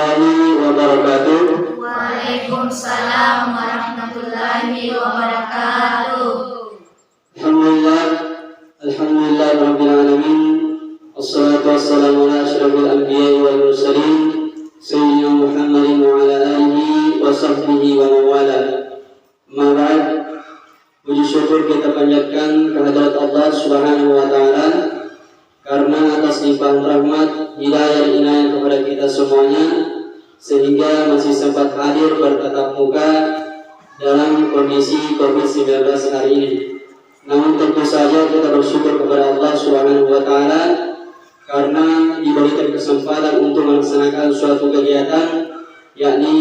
warahmatullahi wabarakatuh. Waalaikumsalam warahmatullahi wabarakatuh. Alhamdulillah rabbil alamin. Wassalatu wassalamu ala asyrafil anbiya'i wal mursalin sayyidina Muhammadin wa ala alihi wa sahbihi wa mawala. Amma ba'd. Puji syukur kita panjatkan kehadirat Allah Subhanahu wa taala karena atas limpahan rahmat, hidayah dan inayah kepada kita semuanya sehingga masih sempat hadir bertatap muka dalam kondisi COVID-19 hari ini. Namun tentu saja kita bersyukur kepada Allah Subhanahu wa taala karena diberikan kesempatan untuk melaksanakan suatu kegiatan, yakni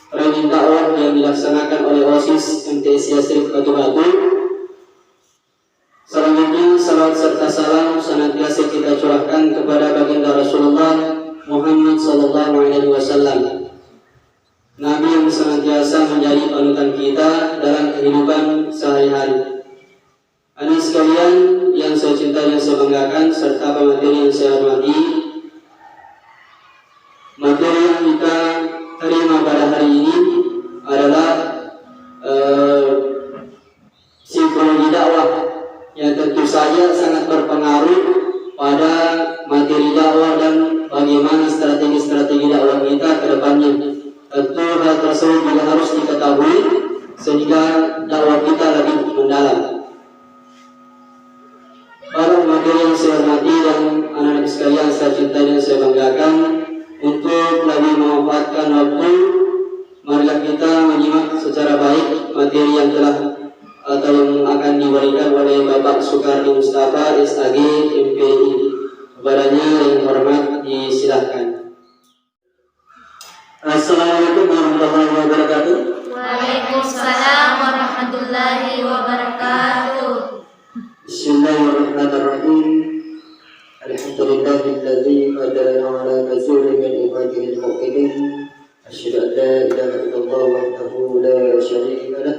training dakwah yang dilaksanakan oleh OSIS MTS Yasrib Batu Batu. Selanjutnya salawat serta salam senantiasa kita curahkan kepada baginda Rasulullah Muhammad sallallahu alaihi wasallam, Nabi yang senantiasa menjadi panutan kita dalam kehidupan sehari-hari. Anak sekalian yang saya cintai dan saya banggakan serta pemateri yang saya hormati, materi yang kita terima pada hari ini adalah psikologi dakwah yang tentu saja sangat berpengaruh pada materi dakwah dan bagaimana strategi-strategi dakwah kita ke depannya. Tentu hal tersebut juga harus diketahui sehingga dakwah kita lebih mendalam. Para materi yang saya hormati dan anak-anak sekalian saya cintai dan saya banggakan, untuk lebih memanfaatkan waktu, marilah kita menyimak secara baik materi yang telah atau yang akan diberikan oleh Bapak Soekardi Mustafa SAG MPI. Kepadanya yang hormat disilahkan. Assalamualaikum warahmatullahi wabarakatuh. Waalaikumsalam warahmatullahi wabarakatuh. Bismillahirrahmanirrahim. Alhamdulillahilladzi hadana ala katsirin min ibadihi al-mu'minin. Asyhadu an la ilaha illallah wahdahu la syarika lah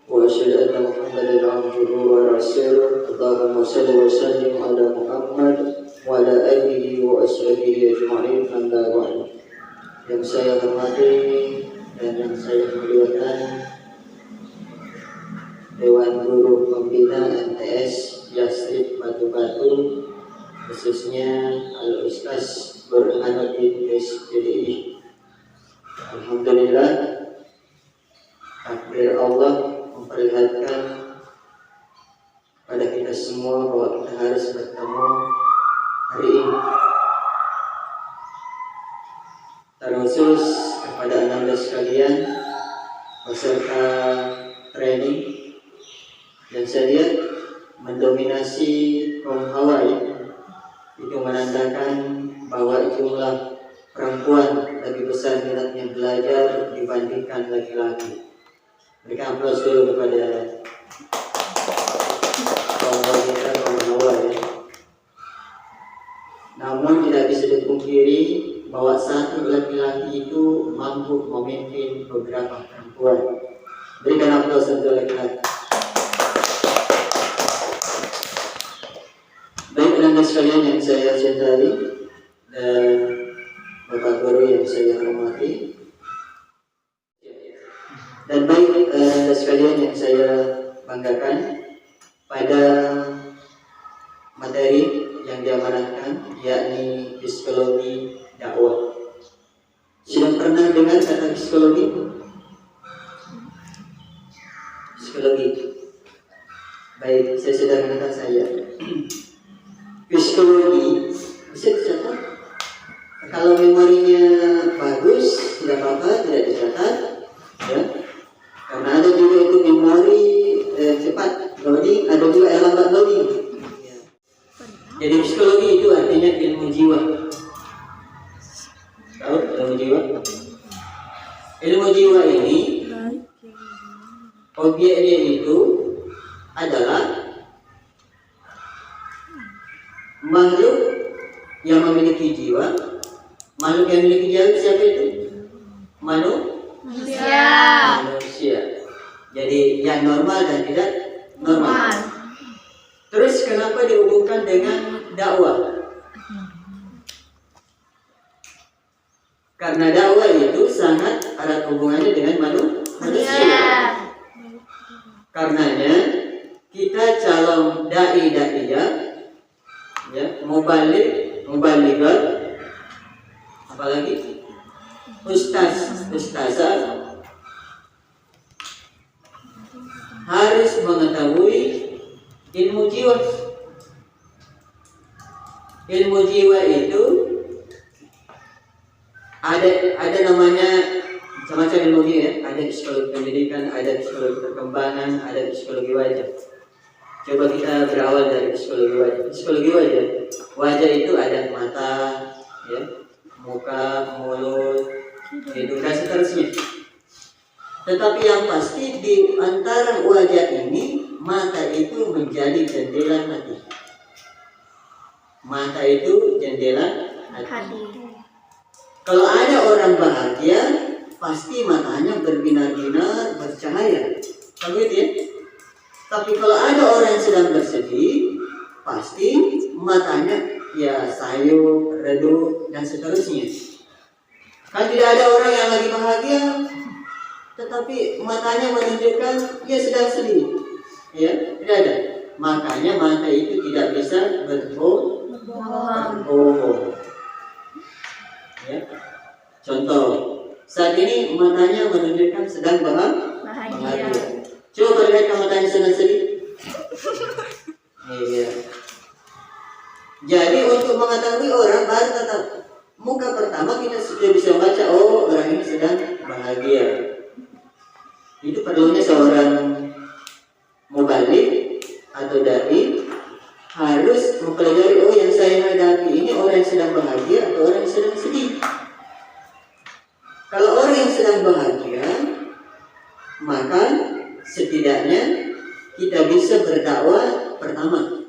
wa asyhadu anna Muhammadan 'abduhu wa rasuluh. Allahumma shalli wa sallim ala Muhammad wa ala alihi wa ashabihi ajma'in. Amma ba'd. Yang saya hormati dan yang saya muliakan Dewan Guru Pembina MTS Yasrib Batu Batu, khususnya Al-Ustaz Burhanuddin SPDI. Alhamdulillah, takdir Allah memperlihatkan pada kita semua bahwa kita harus bertemu hari ini. Terkhusus kepada anak-anak sekalian peserta training yang saya lihat mendominasi kaum hawa, itu menandakan bahwa jumlah perempuan lebih besar minatnya belajar dibandingkan laki-laki. Berikan aplaus dulu kepada kaum wanita, kaum hawa ya. Namun tidak bisa dipungkiri bahwa satu laki-laki itu mampu memimpin beberapa perempuan. Berikan aplaus untuk laki-laki. Baik anak sekalian yang saya cintai dan Bapak Guru yang saya hormati, dan baik anak sekalian yang saya banggakan, pada materi yang diamanatkan yakni psikologi dakwah. Sudah pernah dengar kata psikologi? Psikologi. Baik, saya sudah mengatakan saya. Psikologi bisa dicatat. Kalau memorinya bagus, tidak apa-apa, tidak dicatat, ya. Karena ada juga itu memori cepat loading, ada juga yang lambat loading. Ya. Jadi psikologi itu artinya ilmu jiwa. Tahu ilmu jiwa? Ilmu jiwa ini objeknya itu adalah makhluk yang memiliki jiwa. Makhluk yang memiliki jiwa siapa itu? Manusia. Jadi yang normal dan tidak normal. Terus kenapa dihubungkan dengan dakwah? Karena Karena dakwah itu sangat erat hubungannya dengan manusia. Karenanya kita calon dai-daiyah, ya, mubalighat, apalagi ustazah harus mengetahui ilmu jiwa. Ilmu jiwa itu ada namanya macam-macam ilmu jiwa, ya. Ada psikologi pendidikan, ada psikologi perkembangan, ada psikologi wajah. Coba kita berawal dari psikologi wajah. Psikologi wajah, wajah itu ada mata, ya, muka, mulut, hidung, dan seterusnya. Tetapi yang pasti di antara wajah ini, mata itu menjadi jendela hati. Mata itu jendela hati. Kalau ada orang bahagia, pasti matanya berbinar-binar, bercahaya. Kan gitu ya? Tapi kalau ada orang yang sedang bersedih, pasti matanya ya sayu, redup, dan seterusnya. Kan tidak ada orang yang lagi bahagia, tetapi matanya menunjukkan dia sedang sedih. Ya, tidak ada. Makanya mata itu tidak bisa berbohong. Ya. Contoh, saat ini matanya menunjukkan sedang bahagia. Coba perlihatkan matanya sedang sedih. Iya. Jadi untuk mengetahui orang baru tetap muka pertama kita sudah bisa baca, oh orang ini sedang bahagia. Itu perlunya seorang mubalik atau dai harus mempelajari, oh yang saya hadapi ini orang yang sedang bahagia atau orang yang sedang sedih. Kalau orang yang sedang bahagia, maka setidaknya kita bisa berdakwah pertama,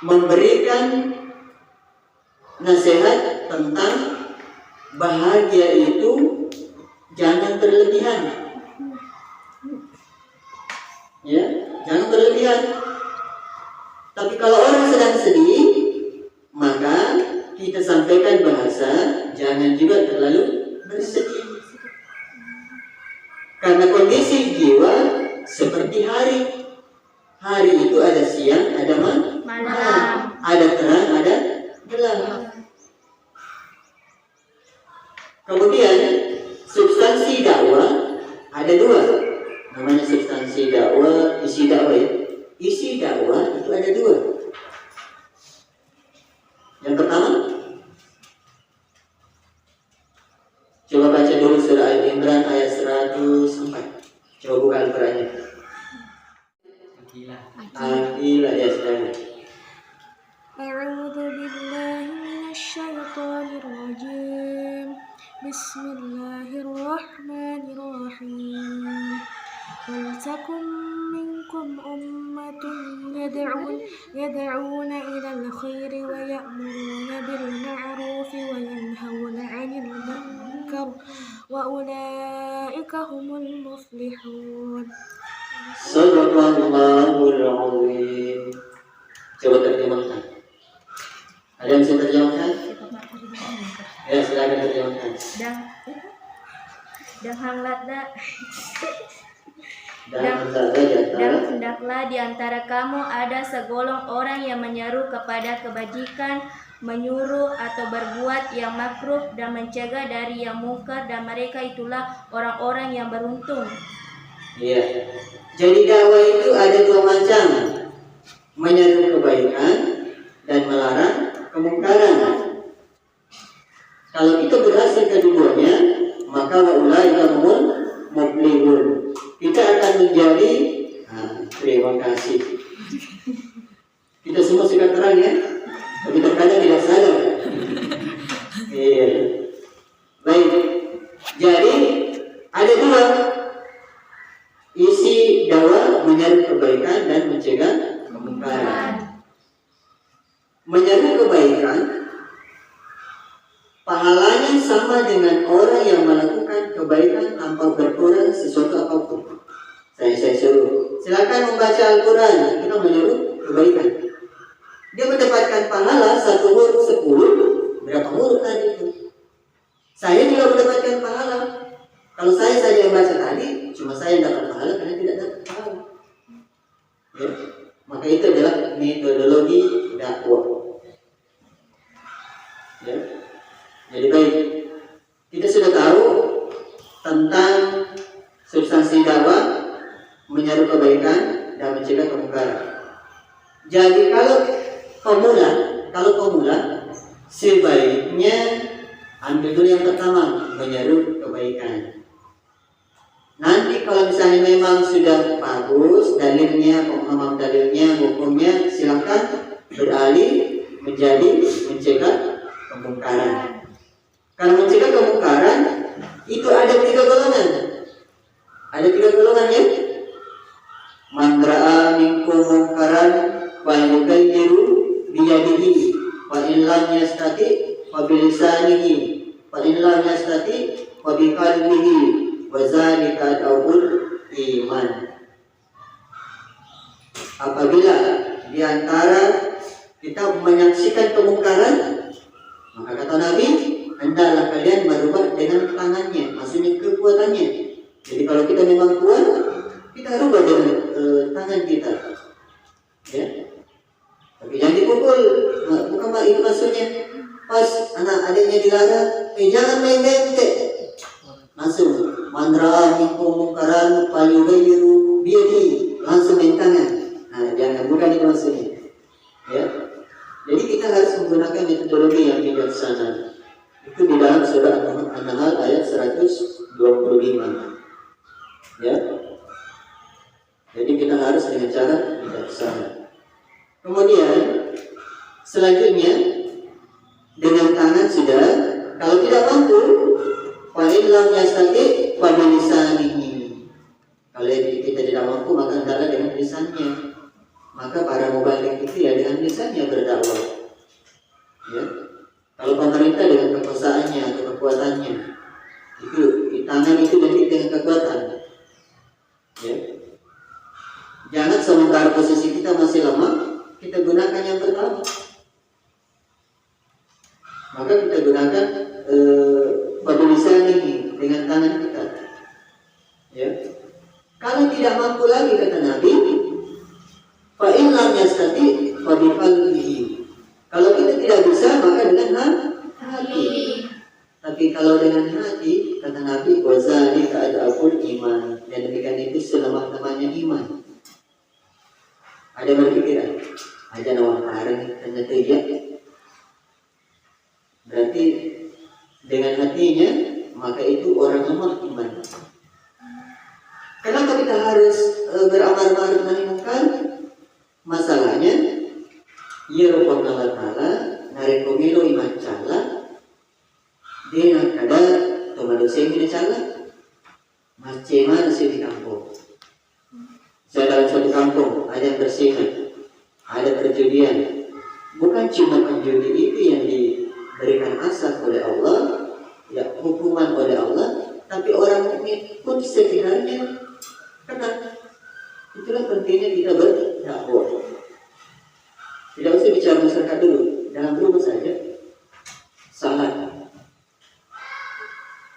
memberikan nasihat tentang bahagia itu jangan berlebihan. Ya, jangan berlebihan. Tapi kalau orang sedang sedih, maka kita sampaikan bahasa jangan juga terlalu bersedih. Karena kondisi jiwa seperti hari. Hari itu ada siang, ada malam. Ada terang, ada gelap. Kemudian substansi dakwah ada dua. Namanya substansi dakwah, isi dakwah, ya. Isi dakwah itu ada dua. Yang pertama, coba baca dulu surah Al-Imran ayat 104. Coba buka Al-Qurannya. Akilah ya sedang. A'udzu billahi minasyaitonir rajim. Bismillahirrahmanirrahim. Waltakum minkum ummatun yad'una ilal khairi wa ya'muruna bil ma'rufi wa yanhauna 'anil munkar wa ulaika humul muflihun. Sadaqallahul azim. Coba terjemahkan. Ada yang bisa terjemahkan? Ya, silakan terjemahkan. Dan hendaklah di antara kamu ada segolong orang yang menyeru kepada kebajikan, menyuruh atau berbuat yang makruh dan mencegah dari yang mungkar, dan mereka itulah orang-orang yang beruntung. Iya. Jadi dakwah itu ada dua macam. Menyeru kebaikan dan melarang kemungkaran. Kalau kita berhasil keduanya, maka ulaika humul muflihun. Kita akan menjadi terima kasih. Kita semua suka terang, ya, tapi terkadang tidak sadar. Iya. Baik. Jadi ada dua isi dakwah: menyeru kebaikan dan mencegah kemungkaran. Menyeru kebaikan pahalanya sama dengan orang yang melakukan kebaikan tanpa berkurang sesuatu apapun. Saya suruh, silakan membaca Al-Quran, kita menyuruh kebaikan. Dia mendapatkan pahala 1 huruf 10. Berapa huruf tadi itu? Saya juga mendapatkan pahala. Kalau saya saja yang baca tadi, cuma saya yang dapat pahala karena tidak dapat pahala. Ya. Maka itu adalah metodologi dakwah. Ya. Jadi baik, kita sudah tahu tentang substansi dakwah, menyeru kebaikan dan mencegah kemungkaran. Jadi kalau pemula sebaiknya ambil dulu yang pertama, menyeru kebaikan. Nanti kalau misalnya memang sudah bagus dalilnya, pemahaman dalilnya, hukumnya, silakan beralih menjadi mencegah kemungkaran. Kalau mencegah kemungkaran itu ada 3 golongan. Ada 3 golongan ya. Man ra'a minkum munkaran falyughayyiru biyadihi wa in lam yastati fa bilisanihi wa in lam yastati fa biqalbihi wa dzalika ad'aful iman. Apabila di antara kita menyaksikan kemungkaran, maka kata Nabi, hendaklah kalian merubah dengan tangannya, maksudnya kekuatannya. Jadi kalau kita memang kuat, kita rubah dengan tangan kita, ya. Tapi jangan dipukul, bukan itu maksudnya. Pas anak adiknya dilarang, jangan main bentek, langsung mantra minkum munkaran falyughayyiru biyadihi, langsung main tangan. Nah, jangan, bukan itu maksudnya, ya. Jadi kita harus menggunakan metodologi yang bijaksana. Itu di dalam surah An-Nahl ayat 125, ya. Jadi kita harus dengan cara bijaksana. Kemudian selanjutnya dengan tangan sudah, kalau tidak mampu, fa in lam yastati fa bilisanihi. Kalau kita tidak mampu, maka hendaklah dengan lisannya. Maka para mubaligh itu ya dengan lisannya berdakwah. Ya. Kalau pemerintah dengan kekuasaannya atau kekuatannya, itu tangan itu dengan kekuatan. Ya. Jangan sementara posisi kita masih lemah, kita gunakan yang pertama. Maka kita gunakan lisan ini dengan tangan kita. Ya. Kalau tidak mampu lagi kata Nabi, fa in lam yastati fa bi qalbihi. Kalau kita tidak bisa maka dengan hati. Tapi kalau dengan hati kata Nabi, wa zalika ad'aful iman. Dan demikian itu selemah-lemahnya iman. Ada berpikiran, aja nawang kareng ternyata iya. Berarti dengan hatinya maka itu orang lemah iman. Kenapa kita harus beramal ma'ruf nahi munkar? Masalahnya ya Allah Ta'ala narekomelo iman cala dia kada tomadosen ini cala macema nasi di kampung. Saya dalam suatu kampung ada bersihkan, ada perjudian. Bukan cuma penjudi itu yang diberikan asal oleh Allah, ya hukuman oleh Allah, tapi orang mukmin pun sekitarnya kena. Itulah pentingnya kita berdakwah. Tidak usah bicara masyarakat dulu, dalam rumah saja. Salat.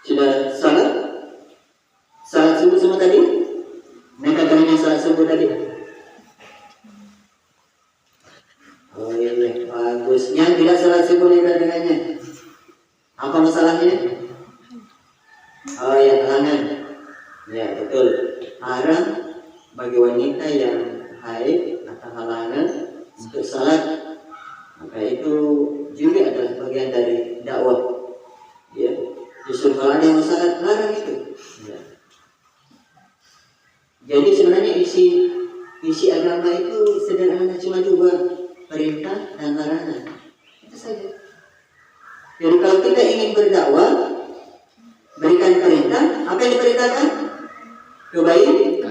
Sudah salat? Salat subuh semua tadi? Mereka katanya salat subuh tadi. Oh iya, bagus. Yang tidak salat subuh dengannya. Apa masalahnya? Oh ya, halangan. Ya betul. Haram bagi wanita yang haid atau halangan untuk salat. Maka itu juga adalah bagian dari dakwah. Ya. Justru kalau ada yang salat larang itu. Ya. Jadi sebenarnya isi agama itu sederhana, cuma dua, perintah dan larangan. Itu saja. Jadi kalau kita ingin berdakwah, berikan perintah, apa yang diperintahkan? Kebaikan.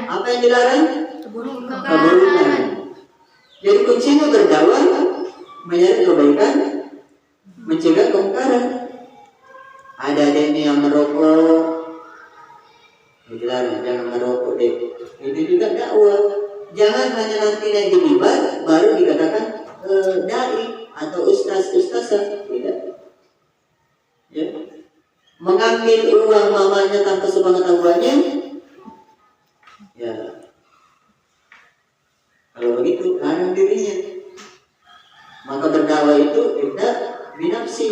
Apa yang dilarang? Keburukan. Jadi kuncinya berdakwah, mencari kebaikan, mencegah kemungkaran. Ada adiknya yang merokok, dilarang, jangan merokok deh. Itu juga dakwah. Jangan hanya nanti naik di mimbar baru dikatakan dai atau ustaz-ustazah, tidak. Ya. mengambil uang mamanya tanpa sepengetahuannya, ya kalau begitu larang dirinya. Maka berdakwah itu tidak binafsi.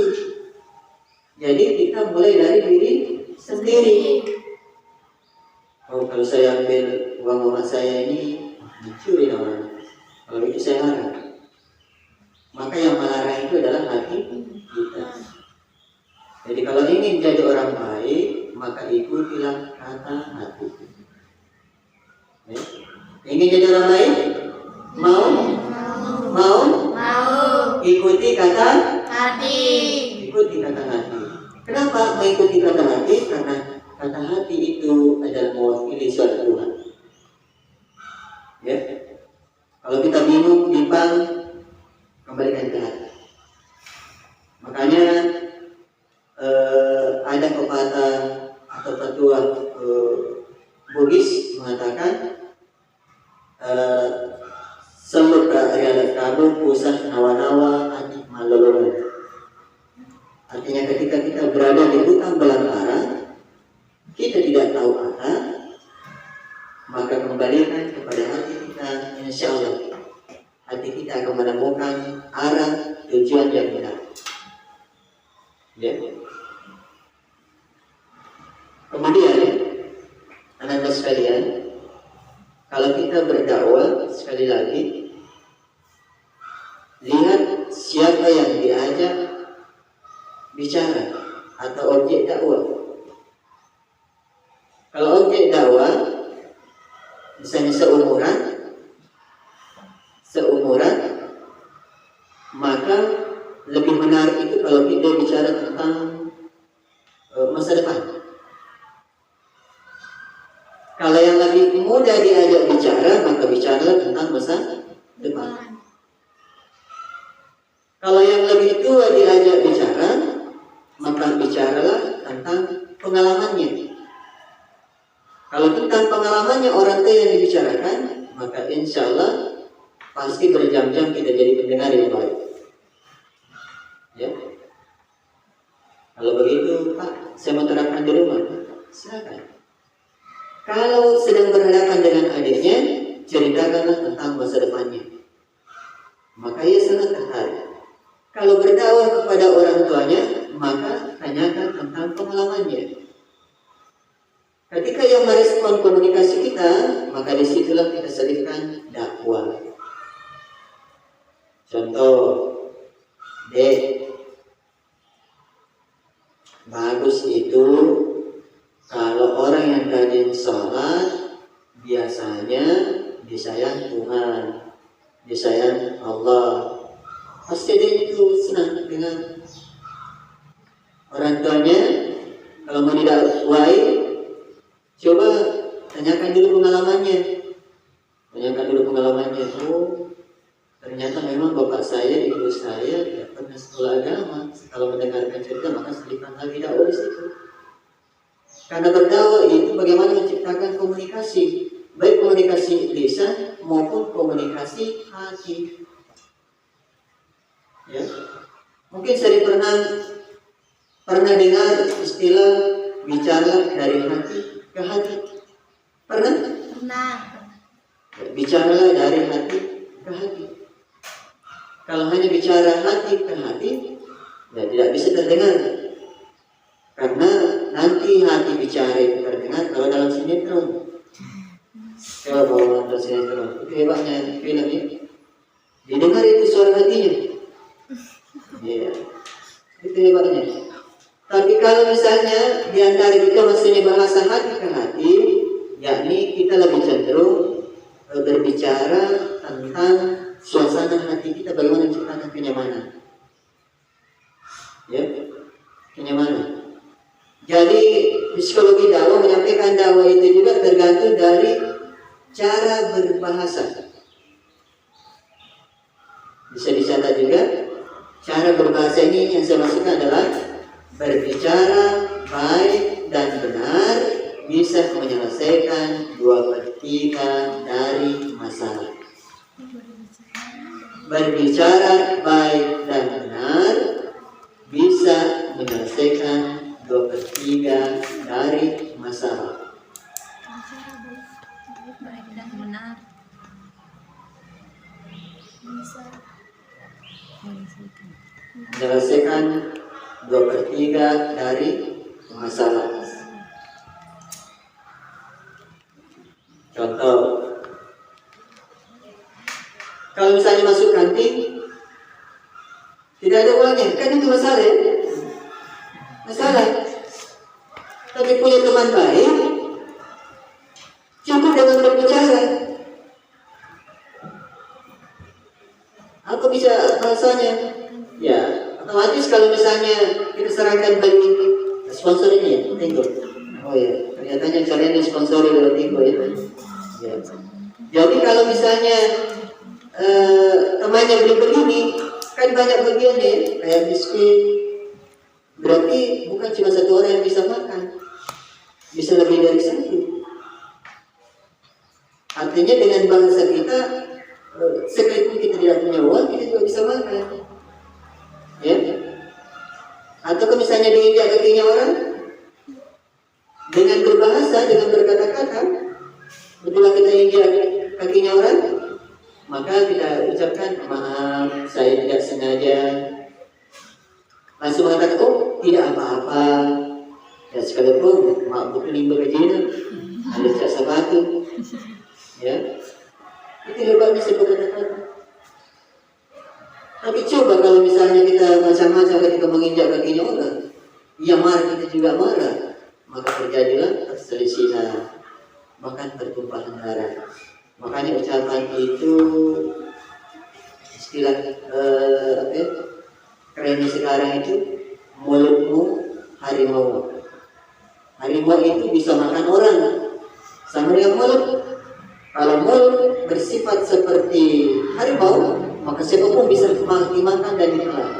Jadi kita mulai dari diri sendiri. Oh, kalau saya ambil uang mama saya ini dicuri namanya, kalau itu saya larang. Maka yang melarang itu adalah hati kita. Jadi kalau ingin jadi orang baik, maka ikutilah kata hati. Ya. Ingin jadi orang baik? Mau? Ikuti kata hati. Ikuti kata hati. Kenapa mengikuti kata hati? Karena kata hati itu adalah mewakili suara Tuhan. Ya. Kalau kita bingung, bimbang, kembalikan ke hati. Makanya ada pepatah atau petua Bugis mengatakan seluk dari kamu pusat nawa-nawa adik malolongan. Artinya ketika kita berada di hutan belantara, kita tidak tahu arah, maka kembalikan kepada hati kita, insya Allah hati kita akan menemukan arah tujuan yang benar. Ya. Kemudian anak-anak sekalian, kalau kita berdakwah, sekali lagi lihat siapa yang diajak bicara atau objek dakwah. Kalau objek dakwah misalnya seumuran, maka lebih menarik itu kalau kita bicara tentang masa depan. Kalau yang lebih mudah diajak bicara, maka bicaralah tentang masa depan. Kalau yang lebih tua diajak bicara, maka bicaralah tentang pengalamannya. Kalau tentang pengalamannya orang tua yang dibicarakan, maka insya Allah pasti berjam-jam kita jadi pendengar yang baik. Ya. Kalau begitu, Pak, saya mau terapkan di rumah. Silakan. Kalau sedang berhadapan dengan adiknya, ceritakanlah tentang masa depannya. Maka ia sangat tertarik. Kalau berdakwah kepada orang tuanya, maka tanyakan tentang pengalamannya. Ketika yang merespon komunikasi kita, maka disitulah kita selipkan dakwah. Contoh, Dek, bagus itu kalau orang yang rajin sholat biasanya disayang Tuhan, disayang Allah. Pasti dia itu senang dengan orang tuanya. Kalau mau didakwai, coba tanyakan dulu pengalamannya. Oh, ternyata memang bapak saya, ibu saya tidak pernah sekolah agama. Kalau mendengarkan cerita, maka selipkan lagi dakwah di situ. Karena berdakwah itu bagaimana menciptakan komunikasi, baik komunikasi lisan maupun komunikasi hati. Ya, mungkin saya pernah dengar istilah bicara dari hati ke hati. Pernah? Bicaralah dari hati ke hati. Kalau hanya bicara hati ke hati, ya tidak bisa terdengar. Karena nanti hati bicara itu terdengar kalau dalam sinetron. Kalau bawa nonton sinetron, itu hebatnya film ini. Didengar itu suara hatinya. Ya, itu hebatnya. Tapi kalau misalnya di antara kita masih bahasa hati ke hati, yakni kita lebih cenderung berbicara tentang suasana hati kita, bagaimana menciptakan kenyamanan. Ya, kenyamanan. Jadi psikologi dakwah menyampaikan dakwah itu juga tergantung dari cara berbahasa. Bisa dicatat juga, cara berbahasa ini yang saya maksudkan adalah berbicara baik dan benar bisa menyelesaikan 2/3 dari masalah. Berbicara baik dan benar bisa menyelesaikan 2/3 Menyelesaikan 2/3 dari masalah. Contoh, kalau misalnya masuk kantin tidak ada uangnya, kan itu masalah ya? Masalah. Tapi punya teman baik, cukup dengan berbicara. Apa bisa bahasanya? Ya, otomatis kalau misalnya kita serahkan bagi sponsor ini ya, Tenggo. Oh ya, ternyata kalian yang sponsori oleh Tenggo ya. Ya. Jadi kalau misalnya temannya beli begini, kan banyak bagiannya ya, kayak biskuit. Berarti bukan cuma satu orang yang bisa makan, bisa lebih dari satu. Artinya dengan bahasa kita, sekalipun kita tidak punya uang, kita juga bisa makan. Ya? Atau kalau misalnya diinjak kakinya orang, dengan berbahasa, dengan berkata-kata, betul kita injak kakinya orang, maka kita ucapkan maaf, saya tidak sengaja. Langsung mengatakan, oh tidak apa-apa. Ya sekalipun maaf bukan limba kejina, ada jasa batu. Ya, itu hebatnya sebuah kata-kata. Tapi coba kalau misalnya kita macam-macam ketika menginjak kakinya orang, ia marah, kita juga marah, maka terjadilah perselisihan, bahkan pertumpahan darah. Makanya ucapan itu istilah kerennya sekarang itu mulutmu harimau. Harimau itu bisa makan orang sama dengan mulut. Kalau mulut bersifat seperti harimau, maka siapapun bisa dimakan dan ditelan.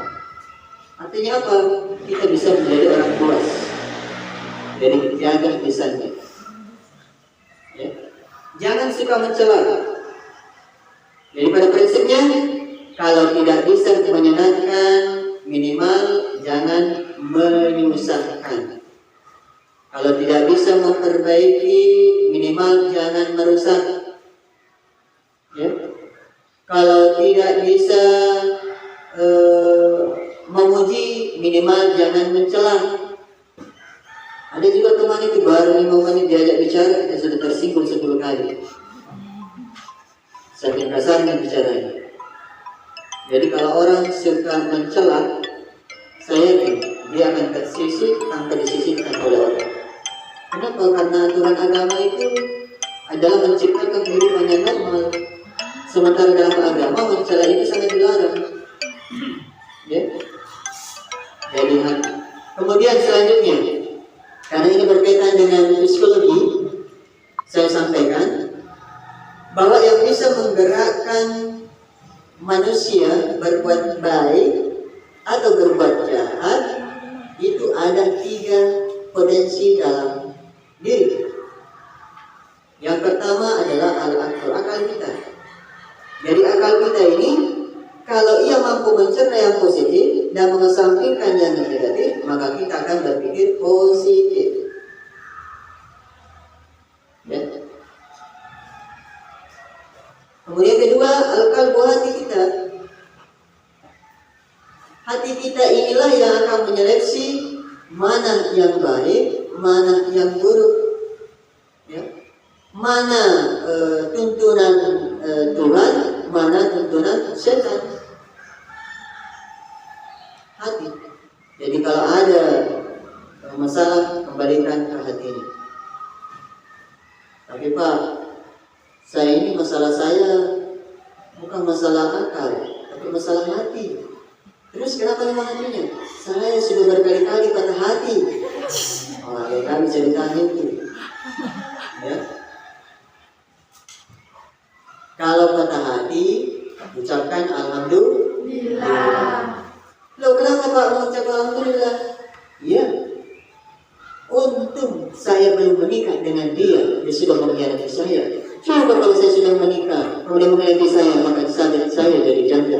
Artinya apa? Kita bisa menjadi orang puas dari menjaga lisannya. Ya. Jangan suka mencela. Jadi pada prinsipnya, kalau tidak bisa menyenangkan, minimal jangan menyusahkan. Kalau tidak bisa memperbaiki, minimal jangan merusak. Ya. Kalau tidak bisa memuji, minimal jangan mencela. Ada juga teman itu baru 5 menit diajak bicara, kita sudah tersinggung 10 kali. Saking kasarnya bicaranya. Jadi kalau orang suka mencela, saya yakin dia akan tersisih tanpa disisihkan oleh orang. Kenapa? Karena aturan agama itu adalah menciptakan kehidupan yang normal. Sementara dalam agama mencela itu sangat dilarang. Ya. Jadi kemudian selanjutnya, karena ini berkaitan dengan psikologi, saya sampaikan bahwa yang bisa menggerakkan manusia berbuat baik atau berbuat jahat itu ada 3 potensi dalam diri. Yang pertama adalah akal kita. Jadi akal kita ini, kalau ia mampu mencerna yang positif dan mengesampingkan yang negatif, maka kita akan berpikir positif. Ya. Kemudian kedua, al-qalbu, hati kita. Hati kita inilah yang akan menyeleksi mana yang baik, mana yang buruk. Ya. Mana tuntunan Tuhan, mana tuntunan setan. Hati. Jadi kalau ada masalah, kembalikan ke hati ini. Tapi Pak, saya ini masalah saya bukan masalah akal, tapi masalah hati. Terus kenapa memang hatinya? Saya sudah berkali-kali patah hati. Oh, ya kami cerita itu. Ya. Kalau patah hati, ucapkan alhamdulillah. Loh, kenapa Pak mengucap alhamdulillah? Iya. Untung saya belum menikah dengan dia sudah mengkhianati saya. Coba kalau saya sudah menikah, kemudian mengkhianati saya, maka saya jadi janda.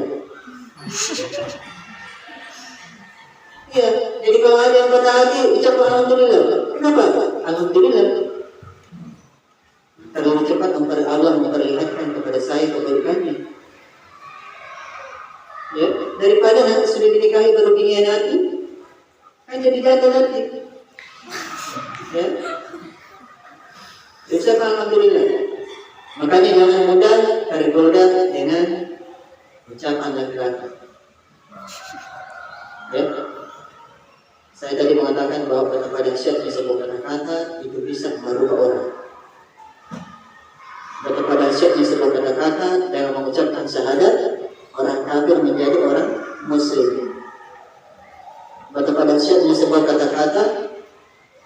Ya, jadi kalau ada yang patah hati, ucap alhamdulillah. Kenapa? Alhamdulillah. Terlalu cepat Allah memperlihatkan kepada saya kebaikannya. daripada nanti sudah dinikahi baru dikhianati, kan jadi gagal nanti. Ya, bisa alhamdulillah. Makanya jangan mudah tergoda dengan ucapan laki-laki. Ya, saya tadi mengatakan bahwa betapa dahsyatnya sebuah kata-kata itu bisa merubah orang. Betapa dahsyatnya sebuah kata-kata dengan mengucapkan syahadat, orang kafir menjadi orang muslim. Betapa dahsyatnya sebuah kata-kata,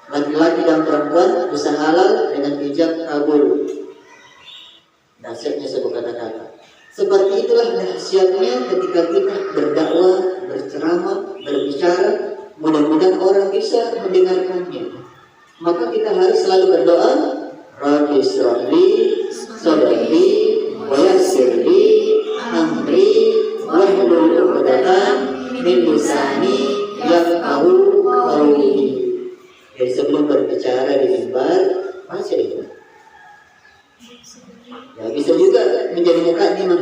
laki-laki dan perempuan bisa halal dengan ijab kabul. Dahsyatnya sebuah kata-kata. Seperti itulah dahsyatnya ketika kita berdakwah, berceramah, berbicara, mudah-mudahan orang bisa mendengarkannya. Maka kita harus selalu berdoa, Rabbi shrahli sadri wa yassir li amri wahlul 'uqdatam min lisani yafqahu qawli. Jadi sebelum berbicara di mimbar, baca itu. Ya, bisa juga menjadi mukadimah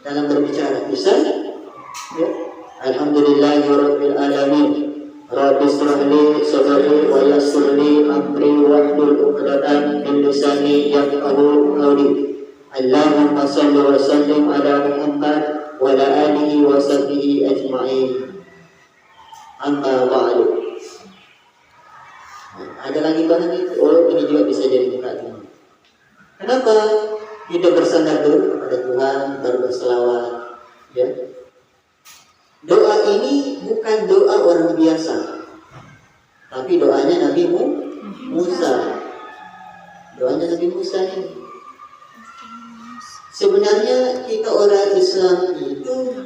dalam berbicara. Bisa? Ya. Alhamdulillahirabbil alamin. Rabbi shrahli sadri wa yassir li amri wahlul 'uqdatam min lisani yafqahu qawli. Allahumma shalli wa sallim ala Muhammad wa ala alihi wa sahbihi ajma'in. Amma ba'du. Ada lagi bahan itu. Oh, ini juga bisa jadi mukadimah. Kenapa kita bersandar dulu kepada Tuhan baru berselawat? Ya. Doa ini bukan doa orang biasa, tapi doanya Nabi Musa. Doanya Nabi Musa ini. Sebenarnya kita orang Islam itu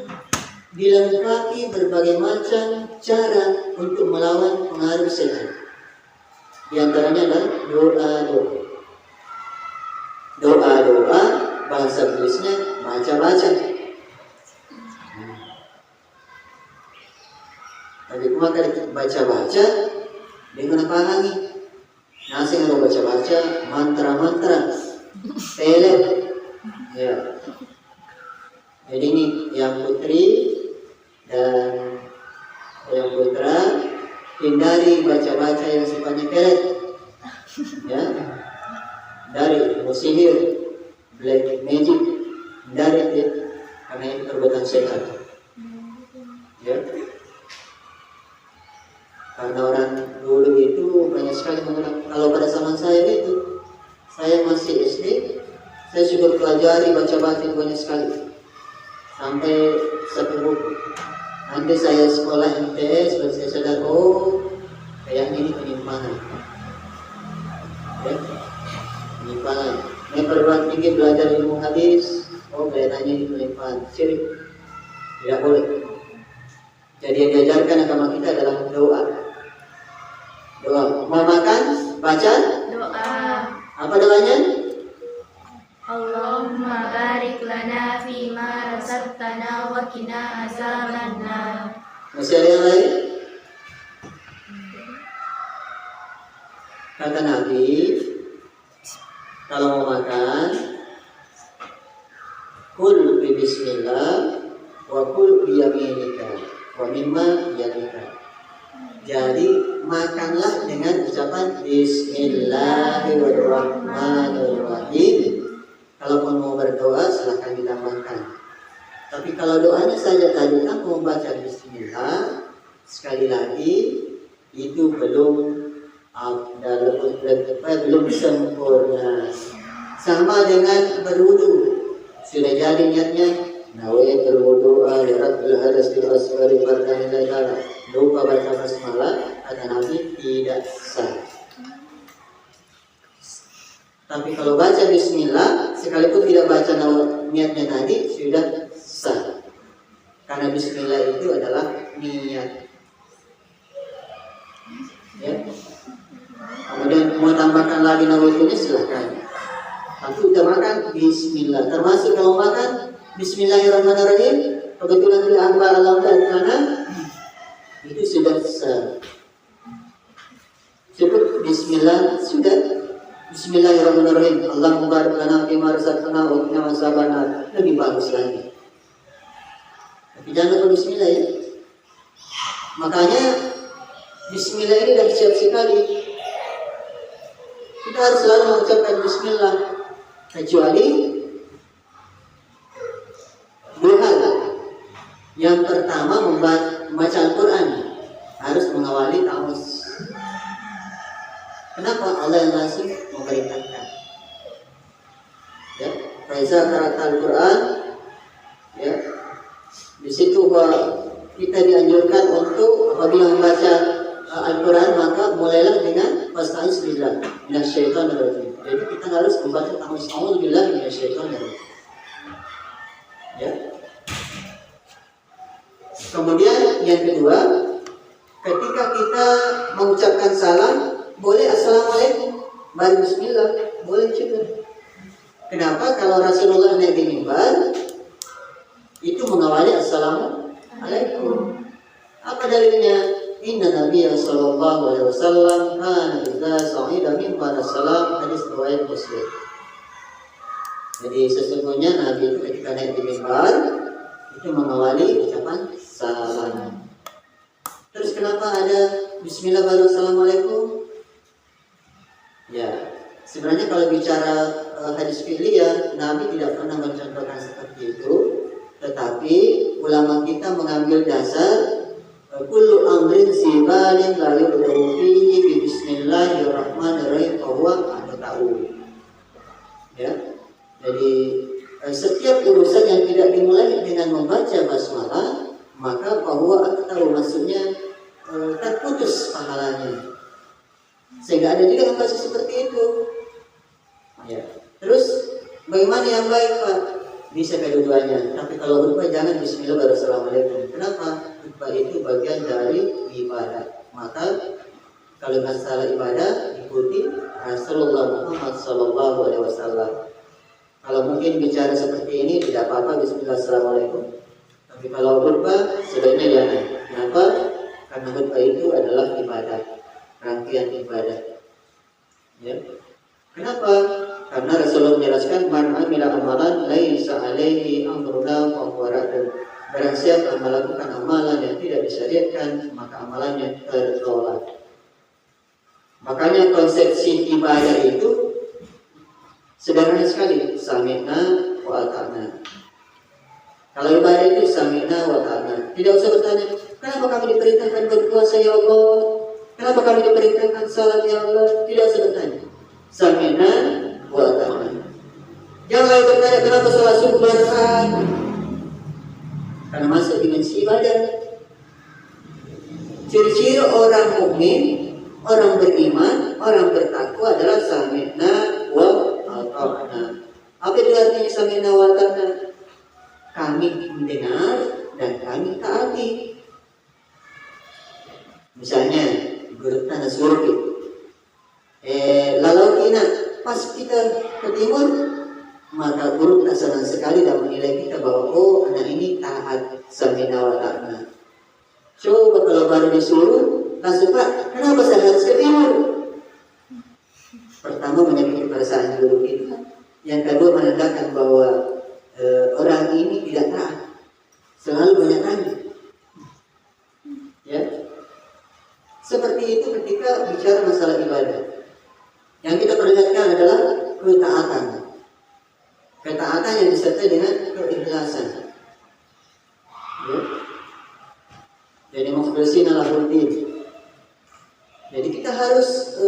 dilengkapi berbagai macam cara untuk melawan pengaruh setan. Di antaranya adalah doa-doa. Doa-doa, bahasa Inggrisnya baca-baca. Tapi cuma kalau baca-baca, dia kena pahangi. Nasi kalau baca-baca, mantra-mantra, pelet. Ya. Jadi ini yang putri dan yang putra, hindari baca-baca yang sifatnya pelet. Ya. Dari sihir, black magic, dari ya, karena itu perbuatan setan. Ya. Karena orang dulu itu banyak sekali menggunakan. Kalau pada zaman saya itu, saya masih SD, saya sudah pelajari baca-baca banyak sekali, sampai satu buku. Nanti saya sekolah MTS, baru saya sadar, oh, kayaknya ini penyimpanan. Ya. Penyimpanan. Yang perguruan tinggi belajar ilmu hadis, oh kelihatannya ini penyimpanan. Syirik. Tidak boleh. Jadi yang diajarkan agama kita adalah doa. Doa. Mau makan, baca Doa. apa doanya? Allahumma barik lana fima razaqtana wa qina azabannar. Masih ada yang lain? Kata Nabi, kalau mau makan, kul bi bismillah wa kul bi yaminika wa mimma yalika. Jadi makanlah dengan ucapan Bismillahirrahmanirrahim. Kalaupun mau berdoa silahkan ditambahkan. Tapi kalau doanya saja tadi tanpa membaca Bismillah, sekali lagi itu belum belum sempurna. Sama dengan berwudu. Sudah jadi niatnya nawaitul wudu'a li rabbil hadasil asghari fardhan lillahi. Lupa baca basmalah, kata Nabi tidak sah. Tapi kalau baca bismillah, sekalipun tidak baca niatnya tadi, sudah sah. Karena bismillah itu adalah niat. Ya. Kemudian mau tambahkan lagi nawaitunya silahkan. Tapi utamakan bismillah. Termasuk kalau makan bismillahirrahmanirrahim. Kebetulan di hamba alam dan kanan itu sudah sah. Cukup bismillah sudah. Bismillahirrahmanirrahim. Allahumma barik lana fima razaqtana wa qina azabannar. Lebih bagus lagi. Tapi jangan lupa bismillah ya. Makanya bismillah ini dari siap sekali. Kita harus selalu mengucapkan bismillah. Kecuali dua hal. Yang pertama membaca Al-Quran harus mengawali ta'awudz. Kenapa? Allah yang langsung memerintahkan. Ya, Faiza qara'ta Al-Quran, ya, di situ kita dianjurkan untuk apabila membaca Al-Quran maka mulailah dengan fasta'iz billah minasyaitonir rajim. Jadi kita harus membaca ta'awudz billah minasyaitonir rajim. Ya. Kemudian yang kedua, ketika kita mengucapkan salam, boleh assalamualaikum, baru bismillah, boleh juga. Kenapa? Kalau Rasulullah naik di mimbar itu mengawali assalamualaikum. Apa dalilnya? Inna Nabiya sallallahu alaihi wasallam kana idza sa'ida mimbar salam, hadis riwayat Muslim. Jadi sesungguhnya Nabi itu ketika naik di mimbar itu mengawali ucapan salam. Terus kenapa ada bismillah baru assalamualaikum? Ya, sebenarnya kalau bicara hadis fi'liyah, Nabi tidak pernah mencontohkan seperti itu. Tetapi ulama kita mengambil dasar kullu amrin sibalin la yubda'u fihi bi bismillahirrahmanirrahim fa huwa ta'awud. Ya. Jadi setiap urusan yang tidak dimulai dengan membaca basmalah, maka bahwa tahu maksudnya terputus pahalanya. Sehingga ada juga yang kasus seperti itu. Ya. Terus bagaimana yang baik Pak? Bisa kedua-duanya. Tapi kalau khutbah jangan bismillah baru assalamualaikum. Kenapa? Khutbah itu bagian dari ibadah. Maka kalau masalah ibadah ikuti Rasulullah Muhammad SAW. Kalau mungkin bicara seperti ini tidak apa-apa bismillah assalamualaikum. Tapi kalau khutbah sebaiknya jangan. Kenapa? Karena khutbah itu adalah ibadah, rangkaian ibadah. Ya. Kenapa? Karena Rasulullah menjelaskan man amila amalan laisa alaihi amruna fa huwa radd. Barang siapa melakukan amalan yang tidak disyariatkan, maka amalannya tertolak. Makanya konsepsi ibadah itu sederhana sekali, sami'na wa ata'na. Kalau ibadah itu sami'na wa ata'na. Tidak usah bertanya, kenapa kami diperintahkan berpuasa ya Allah? Kenapa kami diperintahkan salat ya Allah? Tidak usah bertanya. Sami'na wa ata'na. Jangan bertanya kenapa salat subuh berkat. Karena masuk dimensi ibadah. Ciri-ciri orang mukmin, orang beriman, orang bertakwa adalah sami'na wa ata'na. Apa itu artinya sami'na wa ata'na? Kami mendengar dan kami taati. Misalnya guru tanah surga. Lalu kita pas kita ke timur, maka guru tak senang sekali dan menilai kita bahwa oh anak ini taat sami'na wa ata'na. Coba kalau baru disuruh langsung Pak, kenapa saya harus ke timur? Pertama menyakiti perasaan guru kita. Yang kedua menandakan bahwa orang ini tidak taat. Selalu banyak tanya. Ya. Seperti itu ketika bicara masalah ibadah. Yang kita perlihatkan adalah ketaatan. Ketaatan yang disertai dengan keikhlasan. Ya. Jadi mukhlisina lahud-din. Jadi kita harus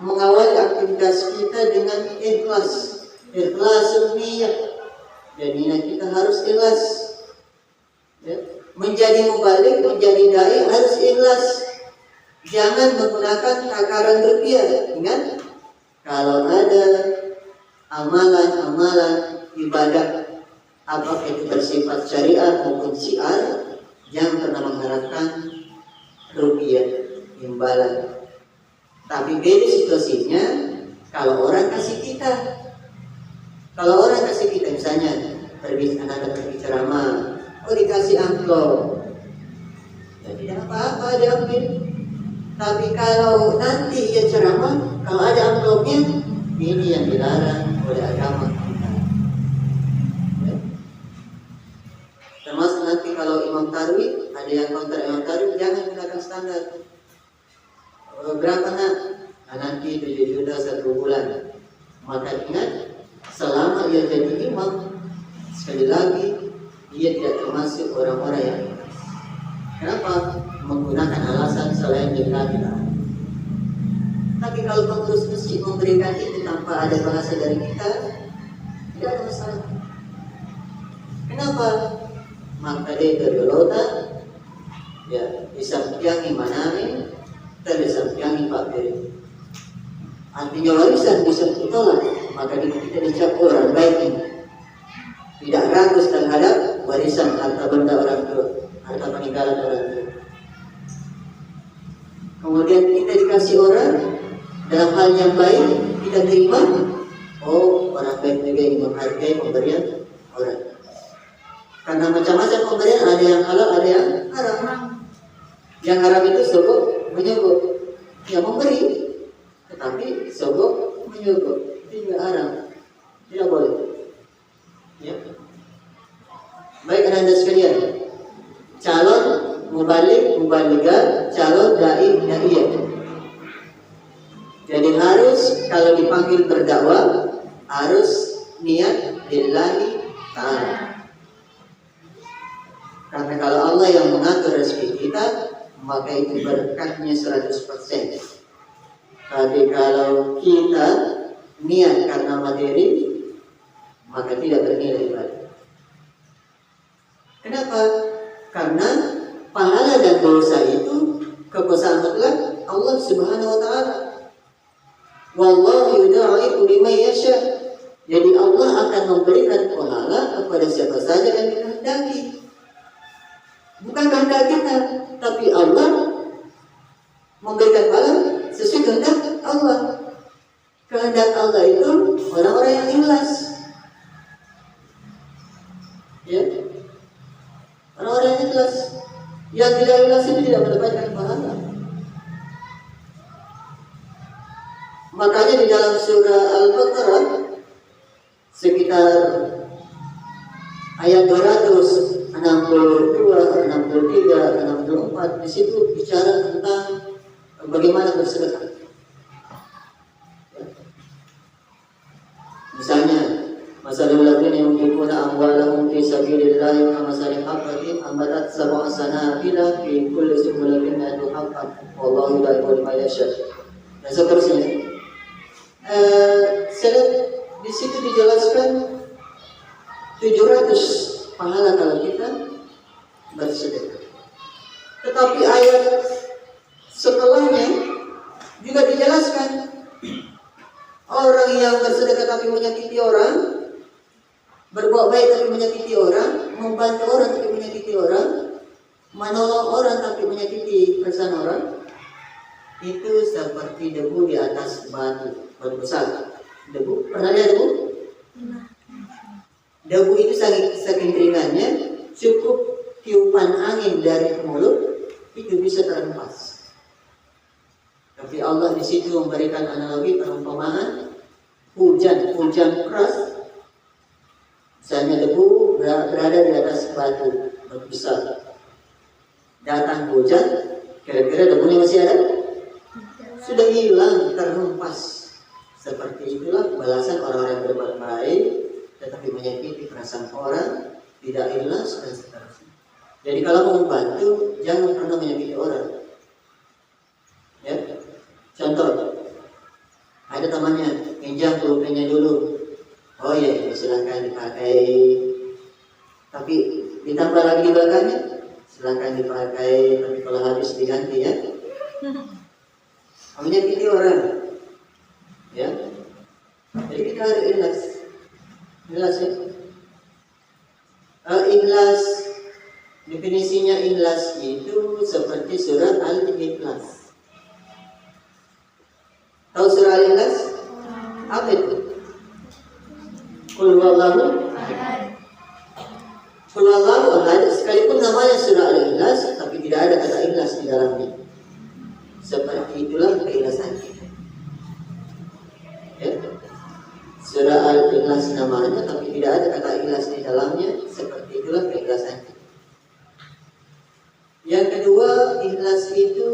mengawali aktivitas kita dengan ikhlas. Ikhlasun niyyah. Jadi kita harus ikhlas. Ya. Menjadi mubalik, menjadi dai harus ikhlas. Jangan menggunakan takaran rupiah. Ingat, kalau ada amalan-amalan ibadah apakah itu bersifat syariat maupun syiar, jangan pernah mengharapkan rupiah imbalan. Tapi beda situasinya kalau orang kasih kita. Kalau orang kasih kita misalnya anak-anak pergi ceramah, oh dikasih amplop, ya tidak apa-apa diambil. Tapi kalau nanti ia ceramah, kalau ada amplopnya, ini yang dilarang oleh agama kita. Ya. Termasuk nanti imam tarwih, ada yang kontrak imam tarwih, jangan gunakan standar. Berapa nak? Nanti 7 juta 1 bulan. Maka ingat, selama ia jadi imam, sekali lagi dia tidak termasuk orang-orang yang ikhlas. Kenapa? Menggunakan alasan selain lillahi ta'ala. Tapi kalau pengurus masjid memberikan itu tanpa ada bahasa dari kita, tidak ada masalah. Kenapa? Maka dia bergelota, ya, disampaikan manami, terdisampaikan fakir. Artinya warisan bisa ditolak, maka kita dicap orang baik ini. Tidak ragus terhadap warisan harta benda orang tua, harta peninggalan orang tua. Kemudian kita dikasih orang dalam hal yang baik, kita terima. Oh, orang baik juga yang menghargai pemberian orang. Karena macam-macam pemberian, ada yang halal, ada yang haram. Yang haram itu sogok menyogok, ya memberi, tetapi sogok menyogok itu juga haram, tidak boleh. Ya. Baik anda sekalian, calon mubalik, mubalighah, calon dai, daiyah. Jadi harus kalau dipanggil berdakwah harus niat lillahi ta'ala. Karena kalau Allah yang mengatur rezeki kita, maka itu berkahnya 100%. Tapi kalau kita niat karena materi, maka tidak bernilai ibadah. Kenapa? Karena pahala dan dosa itu kekuasaan mutlak Allah Subhanahu wa taala. Wallahu yudha'ifu liman yasha. Jadi Allah akan memberikan pahala kepada siapa saja yang dikehendaki. Bukan kehendak kita, tapi Allah memberikan pahala sesuai kehendak Allah. Kehendak Allah itu orang-orang yang ikhlas. Ya. Orang-orang yang ikhlas. Yang tidak ikhlas itu tidak mendapatkan pahala. Makanya di dalam surah Al-Baqarah sekitar ayat 262, 63, 64 di situ bicara tentang bagaimana bersedekah. Misalnya, masalul ladzina yunfiquna amwalahum fi sabilillahi kamathali habbatin ambatat sab'a sanabila fi kulli sunbulatin mi'atu habbah wallahu yudha'ifu liman yasha. Dan seterusnya. Di situ dijelaskan 700 pahala kalau kita bersedekah. Tetapi ayat setelahnya juga dijelaskan orang yang bersedekah tapi menyakiti orang, berbuat baik tapi menyakiti orang, membantu orang tapi menyakiti orang, menolong orang tapi menyakiti perasaan orang, itu seperti debu di atas batu besar. Debu, pernah lihat debu? Debu itu saking ringannya, cukup tiupan angin dari mulut itu bisa terhempas. Tapi Allah di situ memberikan analogi perumpamaan hujan keras. Misalnya debu berada di atas batu besar. Datang hujan, kira-kira debunya masih ada? Sudah hilang, terhempas. Seperti itulah balasan orang-orang yang berbuat baik tetapi menyakiti perasaan orang, tidak ikhlas dan seterusnya. Jadi kalau mau membantu, jangan pernah menyakiti orang. Ya, contoh, ada temannya pinjam pulpennya dulu. Oh ya, silakan dipakai. Tapi ditambah lagi di belakangnya, silakan dipakai. Tapi kalau habis diganti ya. Menyakiti orang. Ya, jadi kita harus ikhlas. Ikhlas ya. Ikhlas, definisinya ikhlas itu seperti surat Al-Ikhlas. Tahu surah Al-Ikhlas? Apa itu? Qul huwallahu ahad. Qul huwallahu ahad, sekalipun namanya surah Al-Ikhlas, tapi tidak ada kata ikhlas di dalamnya. Seperti itulah keikhlasan kita. Ya. Surah Al-Ikhlas namanya, tapi tidak ada kata ikhlas di dalamnya. Seperti itulah keikhlasan kita. ikhlas itu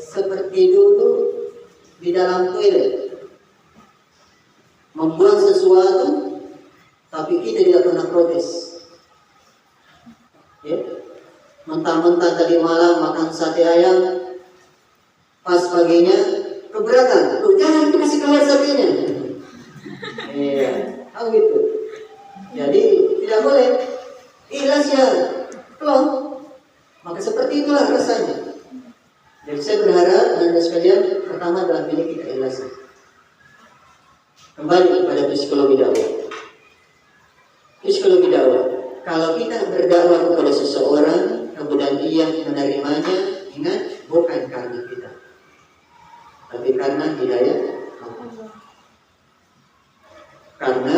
seperti dulu di dalam toilet, membuang sesuatu, tapi kita tidak pernah protes. Ya, mentah-mentah tadi malam makan sate ayam, pas paginya keberatan, loh jangan dikasih keluar satenya. Iya, gitu. Jadi tidak boleh. Ikhlas ya, plong. Maka seperti itulah rasanya. Jadi saya berharap Anda sekalian pertama adalah pilih kita ikhlas. Kembali kepada psikologi dakwah. Psikologi dakwah. Kalau kita berdakwah kepada seseorang, kemudian dia menerimanya, ingat bukan karena kita, tapi karena hidayah Allah. Karena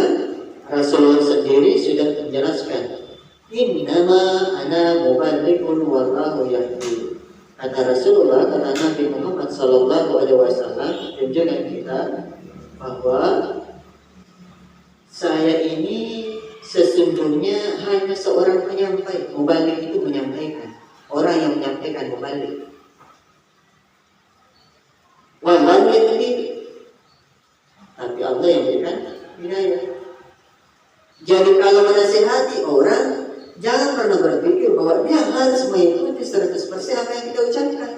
Rasulullah sendiri sudah menjelaskan, innama ana muballighun wallahu yahdi. Kata Rasulullah, kata Nabi Muhammad sallallahu alaihi wasallam, junjungan kita, bahwa saya ini sesungguhnya hanya seorang penyampai. Mubaligh itu menyampaikan, orang yang menyampaikan mubaligh. Wallahu yahdi, tapi Allah yang berikan hidayah. Jadi kalau menasihati orang, jangan pernah berpikir bahwa dia harus mengikuti 100% apa yang kita ucapkan.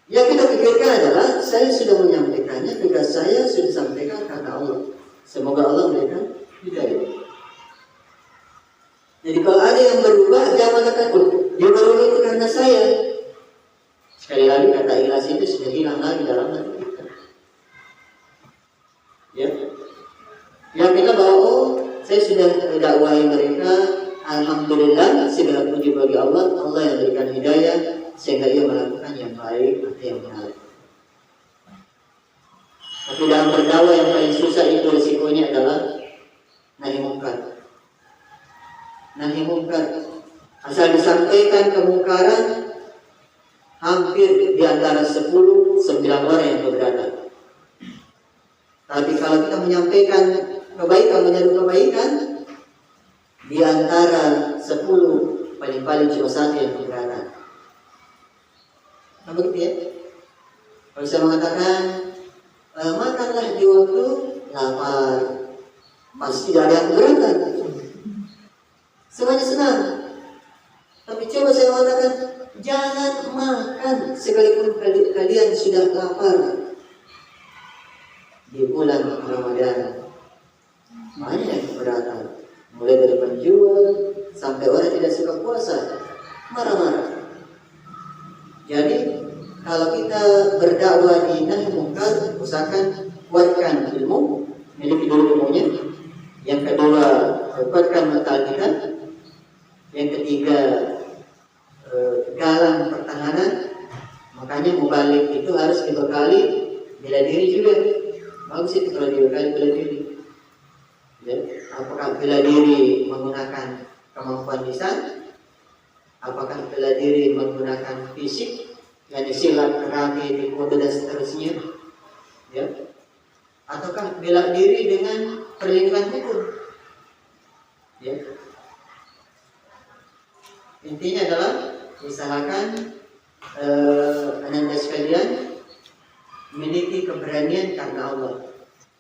Yang kita pikirkan adalah, saya sudah menyampaikannya, tugas saya sudah sampaikan karena Allah. Semoga Allah memberikan hidayah. Jadi kalau ada yang berubah, jangan katakan, dia berubah itu karena saya. Sekali lagi kata ikhlas itu sudah hilang lagi dalam hati kita. Ya, yang kita bahwa saya sudah dakwahi mereka, alhamdulillah, segala puji bagi Allah, Allah yang berikan hidayah sehingga ia melakukan yang baik atau yang benar. Tapi dalam berdakwah yang paling susah itu risikonya adalah nahi mungkar. Nahi mungkar, asal disampaikan kemungkaran, hampir di antara 10, 9 orang yang keberatan. Tapi kalau kita menyampaikan kebaikan, menyeru kebaikan, di antara 10 paling-paling cuma 1 yang keberatan. Nah begitu ya. Kalau saya mengatakan makanlah di waktu lapar, pasti tidak ada yang keberatan. Semuanya senang. Tapi coba saya mengatakan jangan makan sekalipun kalian sudah lapar di bulan Ramadan. Banyak yang keberatan, mulai dari penjual sampai orang tidak suka puasa, marah-marah. Jadi kalau kita berdakwah di nahi mungkar, usahakan kuatkan ilmu, miliki dulu ilmunya. Yang kedua, kuatkan mental kita. Yang ketiga, galang pertahanan. Makanya mubaligh itu harus dibekali bela diri juga. Bagus itu kalau dibekali bela diri. Ya, apakah bela diri menggunakan kemampuan lisan? Apakah bela diri menggunakan fisik, yakni silat, karate, taekwondo dan seterusnya? Ya. Ataukah bela diri dengan perlindungan hukum? Ya. Intinya adalah usahakan Anda sekalian memiliki keberanian karena Allah.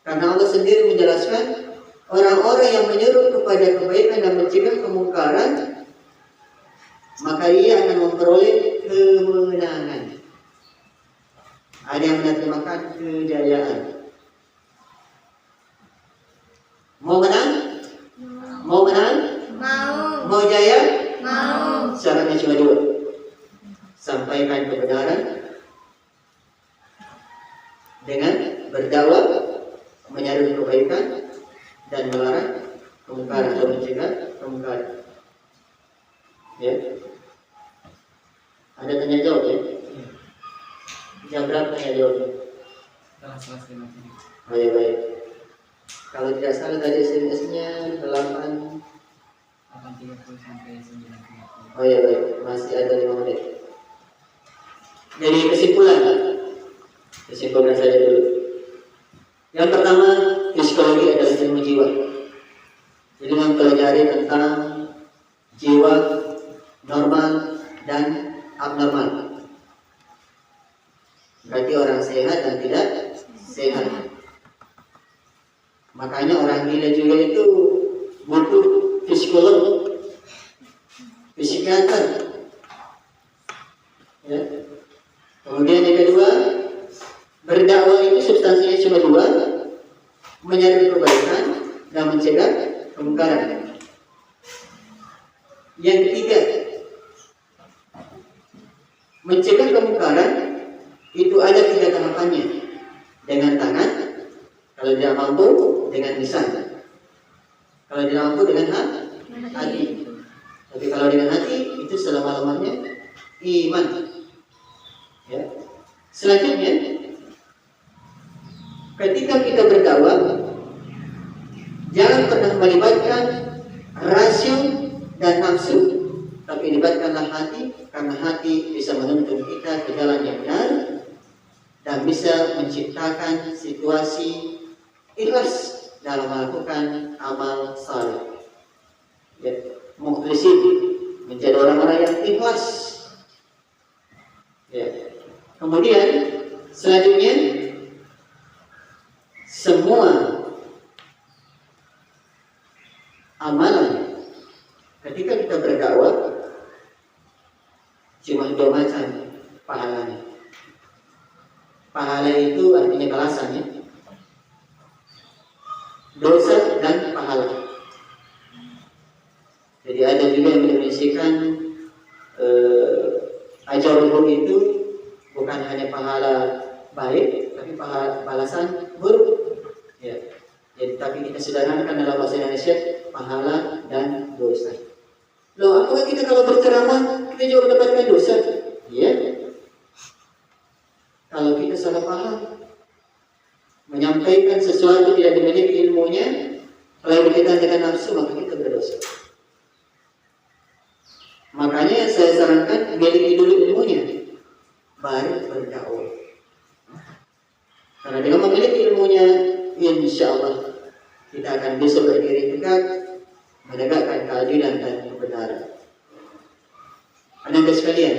Karena Allah sendiri menjelaskan, orang-orang yang menyuruh kepada kebaikan dan mencegah kemungkaran, maka ia akan memperoleh kemenangan. Ada yang menerjemahkan kejayaan. Mau menang? Mau menang? Mau. Mau jaya? Mau. Syaratnya cuma 2. Sampaikan kebenaran dengan berdakwah, menyeru kebaikan, dan melarang kemungkaran atau mencegah kemungkaran. Ya. Ada tanya jawab ya? Jam berapa tanya jawabnya? Baik. Kalau tidak salah tadi SMS-nya 8:30 sampai 9:30. Oh ya baik, masih ada 5 menit. Jadi kesimpulan saja dulu. Yang pertama, psikologi adalah ilmu jiwa. Jadi mempelajari tentang jiwa normal psikolog, psikiater. Ya. Kemudian yang kedua, berdakwah itu substansinya cuma dua, mencari kebaikan dan mencegah kemungkaran. Yang ketiga, mencegah kemungkaran itu ada 3 tahapannya. Dengan tangan, kalau tidak mampu dengan lisan, kalau tidak mampu dengan hati. Tapi kalau dengan hati itu selama-lamanya iman. Ya. Selanjutnya, ketika kita berdakwah, jangan pernah melibatkan rasio dan nafsu, tapi libatkanlah hati, karena hati bisa menuntun kita ke jalan yang benar dan bisa menciptakan situasi ikhlas dalam melakukan amal saleh. Ya, mukhlisin, menjadi orang-orang yang ikhlas. Ya. Kemudian selanjutnya, semua amalan ketika kita berdakwah cuma 2 macam pahalanya. Pahala itu artinya balasannya, dosa dan pahala. Jadi ada juga yang mendefinisikan ajruhu itu bukan hanya pahala baik, tapi pahala balasan buruk. Ya. Jadi tapi kita sederhanakan dalam bahasa Indonesia pahala dan dosa. Loh, apakah kita kalau berceramah kita juga mendapatkan dosa? Iya. Kalau kita salah paham, menyampaikan sesuatu tidak dimiliki ilmunya, kalau berkaitan dengan nafsu, maka kita berdosa. Makanya saya sarankan miliki dulu ilmunya, baru berdakwah. Karena dengan memiliki ilmunya, insya Allah kita akan bisa berdiri tegak, menegakkan keadilan dan kebenaran. Anak-anak sekalian,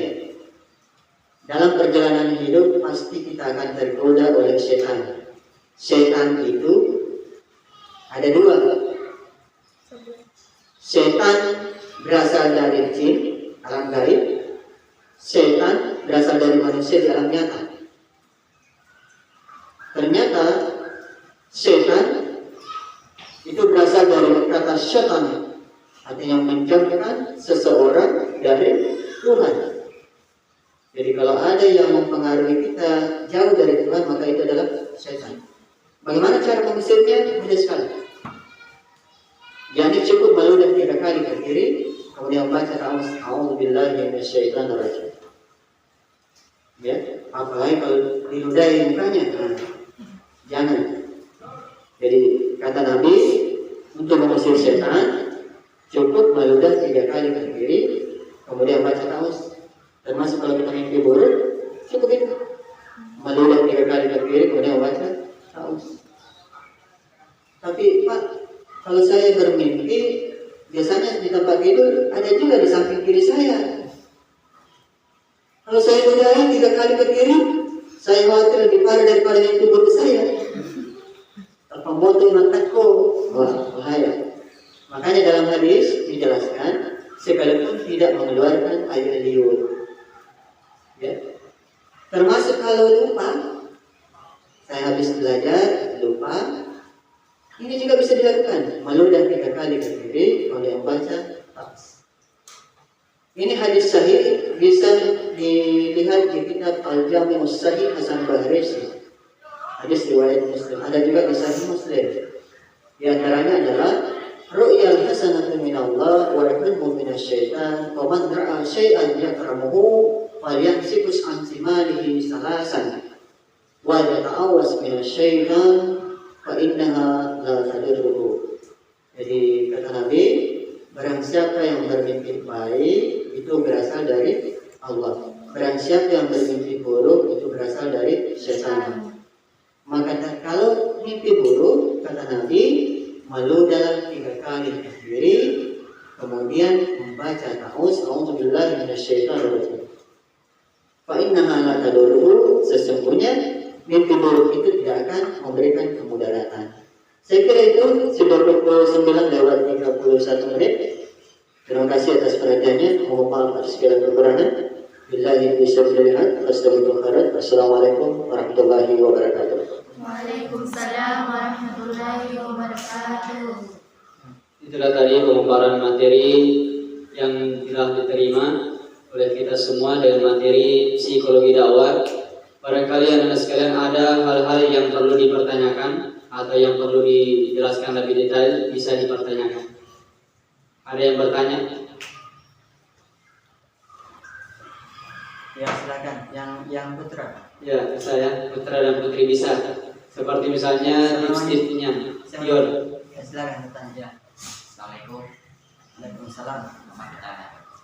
dalam perjalanan hidup pasti kita akan tergoda oleh setan. Setan itu ada 2. Setan berasal dari jin, alam gaib. Setan berasal dari manusia di alam nyata. Ternyata setan itu berasal dari kata syaitan, artinya menjauhkan seseorang dari Tuhan. Jadi kalau ada yang mempengaruhi kita jauh dari Tuhan, maka itu adalah setan. Bagaimana cara mengusirnya? Mudah sekali. Jadi cukup meludah 3 kali ke kiri, kemudian baca a'udzubillahi minasyaitonir rajim. Ya, apalagi kalau diludahi mukanya, jangan. Jadi kata Nabi, untuk mengusir setan cukup meludah 3 kali ke kiri, kemudian baca ta'awudz. Termasuk kalau kita mimpi buruk, cukup itu. Meludah 3 kali ke kiri, kemudian baca ta'awudz. Tapi Pak, kalau saya bermimpi, biasanya di tempat tidur ada juga di samping kiri saya. Kalau saya ludahi 3 kali ke kiri, saya khawatir lebih parah daripada mimpi buruk saya. Terpemotong mataku, wah bahaya. Makanya dalam hadis dijelaskan, sekalipun tidak mengeluarkan air liur. Ya. Termasuk kalau lupa, saya habis belajar, lupa, ini juga bisa dilakukan. Meludah 3 kali ke kiri, kemudian baca ta'awudz. Ini hadis sahih, bisa dilihat di kitab Al-Jami'us Sahih Hasan Bahrisi. Hadis riwayat Muslim. Ada juga di Sahih Muslim. Di antaranya adalah ru'yal hasanatu minallah wa ilmu minasyaitan wa man ra'a syai'an yakramuhu falyamsikus an simalihi salasan wa yata'awwas minasyaitan fa innaha la tadurruhu. Jadi kata Nabi, barang siapa yang bermimpi baik itu berasal dari Allah. Barang siapa yang bermimpi buruk itu berasal dari syaitan. Maka kalau mimpi buruk, kata Nabi, meludah 3 kali ke kiri, kemudian membaca ta'awudz, a'udzubillahi minasyaitonir rajim. Fa innaha la tadurruhu, sesungguhnya mimpi buruk itu tidak akan memberikan kemudaratan. Saya kira itu sudah pukul 9:31. Terima kasih atas perhatiannya. Mohon maaf atas segala kekurangan. Billahi taufiq. Wassalamualaikum warahmatullahi wabarakatuh. Waalaikumsalam warahmatullahi wabarakatuh. Itulah tadi pemaparan materi yang telah diterima oleh kita semua dengan materi psikologi dakwah. Barangkali anak sekalian ada hal-hal yang perlu dipertanyakan atau yang perlu dijelaskan lebih detail, bisa dipertanyakan. Ada yang bertanya? Ya silakan. Yang putra. Ya, saya putra dan putri bisa. Seperti misalnya tips-tipsnya. Yon. Ya silakan bertanya. Ya. Assalamualaikum. Waalaikumsalam. Nama kita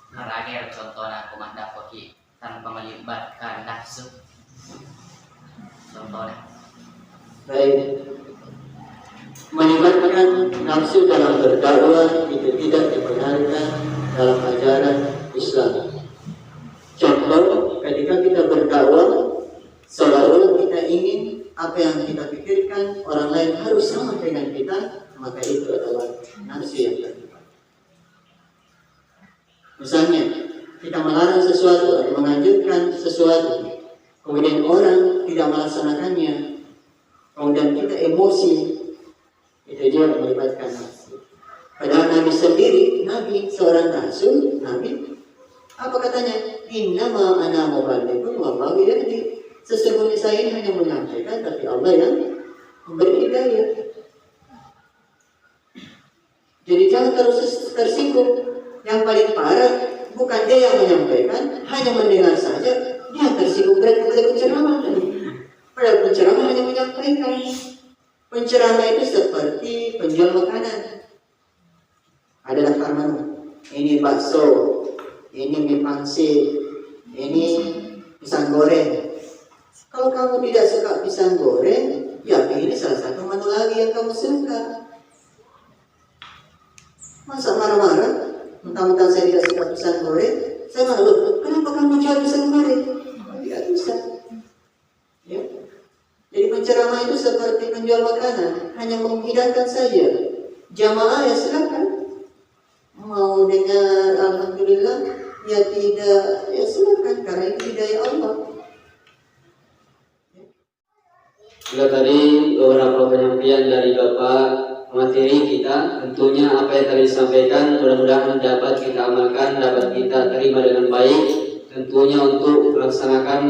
Merager contohnya komanda koki tanpa melibatkan nafsu. Contohnya. Baik. Melibatkan nafsu dalam berdakwah itu tidak dibenarkan dalam ajaran Islam. Contoh, ketika kita berdakwah seolah-olah kita ingin apa yang kita pikirkan orang lain harus sama dengan kita, maka itu adalah nafsu yang terlibat. Misalnya, kita melarang sesuatu atau menganjurkan sesuatu, kemudian orang tidak melaksanakannya, kemudian kita emosi, itu juga melibatkan nafsu. Padahal Nabi sendiri, Nabi seorang rasul, Nabi apa katanya? Innama ana muballighun wa ma yahdi. Sesungguhnya saya ini hanya menyampaikan, tapi Allah yang memberi hidayah. Jadi jangan terus tersinggung. Yang paling parah bukan dia yang menyampaikan, hanya mendengar saja, dia tersinggung berat kepada penceramah tadi. Padahal penceramah hanya menyampaikan. Penceramah itu seperti penjual makanan. Adalah firman, ini bakso, ini mie pangsit, ini pisang goreng. Kalau kamu tidak suka pisang goreng, ya ini salah satu menu lagi yang kamu suka. Masa marah-marah? Mentang-mentang saya tidak suka pisang goreng, saya malu. Kenapa kamu jual pisang goreng? Tidak bisa. Ya. Jadi penceramah itu seperti penjual makanan, hanya menghidangkan saja. Jamaah ya silakan. Mau dengar alhamdulillah, ya tidak, ya silakan karena itu hidayah Allah. Juga tadi beberapa penyampaian dari Bapak materi kita, tentunya apa yang tadi disampaikan mudah-mudahan dapat kita amalkan, dapat kita terima dengan baik. Tentunya untuk melaksanakan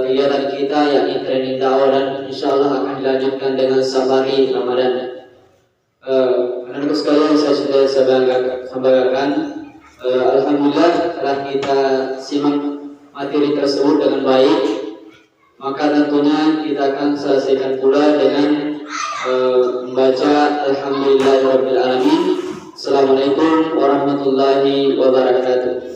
kegiatan kita yakni training dakwah dan insya Allah akan dilanjutkan dengan safari Ramadan. Anak-anak sekalian, saya banggakan. Alhamdulillah telah kita simak materi tersebut dengan baik. Maka tentunya kita akan selesaikan pula dengan membaca Alhamdulillahirabbil alamin. Assalamualaikum warahmatullahi wabarakatuh.